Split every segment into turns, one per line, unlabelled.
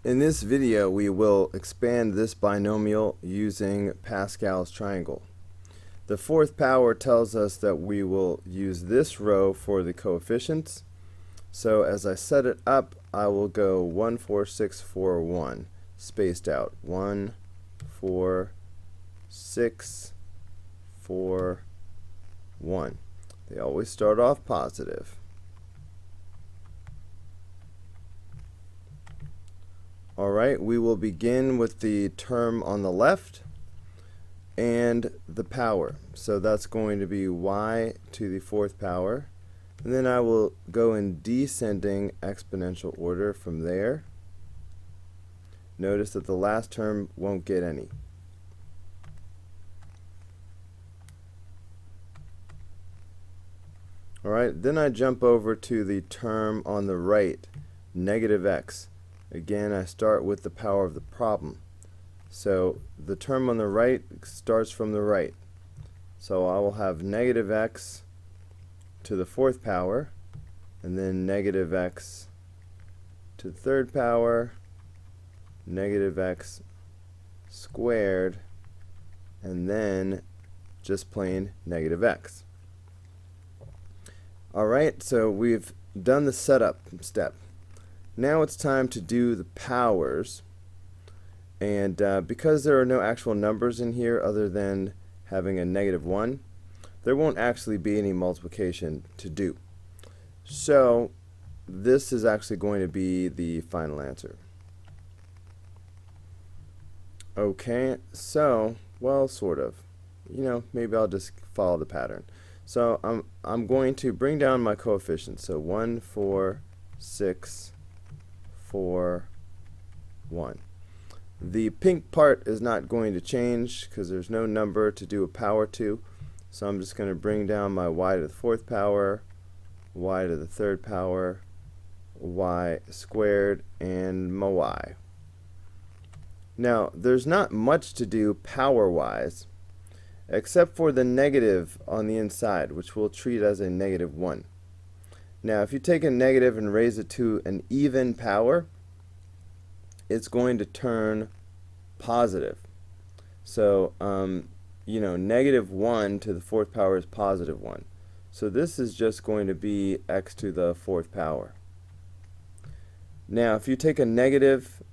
In this video, we will expand this binomial using Pascal's triangle. The fourth power tells us that we will use this row for the coefficients. So as I set it up, I will go 1, 4, 6, 4, 1, spaced out. 1, 4, 6, 4, 1. They always start off positive. Alright, we will begin with the term on the left and the power. So that's going to be y to the fourth power. And then I will go in descending exponential order from there. Notice that the last term won't get any. Alright, then I jump over to the term on the right, negative x. Again, I start with the power of the problem. So the term on the right starts from the right. So I will have negative x to the fourth power, and then negative x to the third power, negative x squared, and then just plain negative x. Alright, so we've done the setup step. Now it's time to do the powers, and because there are no actual numbers in here other than having a negative 1, there won't actually be any multiplication to do. So this is actually going to be the final answer. Okay, so, well, sort of. Maybe I'll just follow the pattern. So I'm going to bring down my coefficients. So 1, 4, 6, 4, 1. The pink part is not going to change because there's no number to do a power to. So I'm just going to bring down my y to the fourth power, y to the third power, y squared, and my y. Now, there's not much to do power-wise, except for the negative on the inside, which we'll treat as a negative 1. Now, if you take a negative and raise it to an even power, it's going to turn positive. So, negative 1 to the fourth power is positive 1. So this is just going to be x to the fourth power. Now, if you take a negative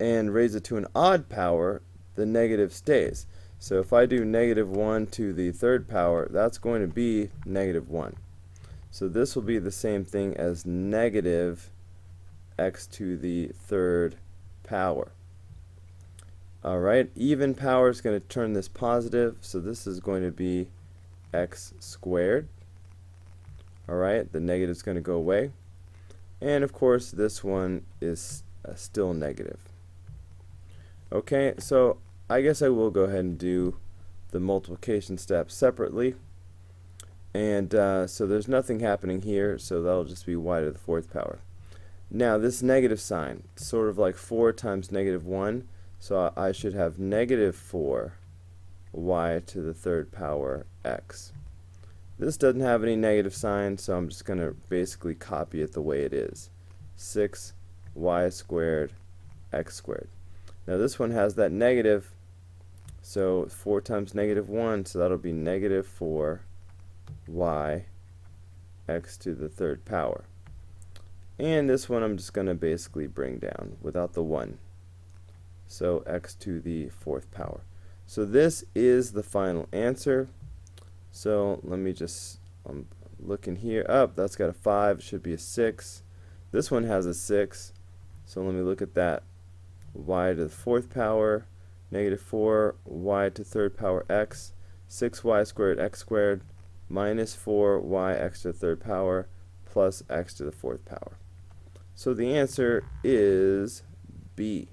and raise it to an odd power, the negative stays. So if I do negative 1 to the third power, that's going to be negative 1. So this will be the same thing as negative x to the third power. Alright, even power is going to turn this positive, so this is going to be x squared. Alright, the negative is going to go away. And of course, this one is still negative. Okay, so I guess I will go ahead and do the multiplication step separately. And so there's nothing happening here, so that'll just be y to the fourth power. Now this negative sign, sort of like 4 times negative 1, so I should have negative 4 y to the third power x. This doesn't have any negative sign, so I'm just going to basically copy it the way it is. 6 y squared x squared. Now this one has that negative, so 4 times negative 1, so that'll be negative 4 y x to the third power. And this one I'm just going to basically bring down without the 1. So x to the fourth power. So this is the final answer. So let me just, I'm looking here. Up, that's got a 5. It should be a 6. This one has a 6. So let me look at that. Y to the fourth power, negative 4 y to third power x, 6y squared x squared, minus 4y x to the third power, plus x to the fourth power. So the answer is B.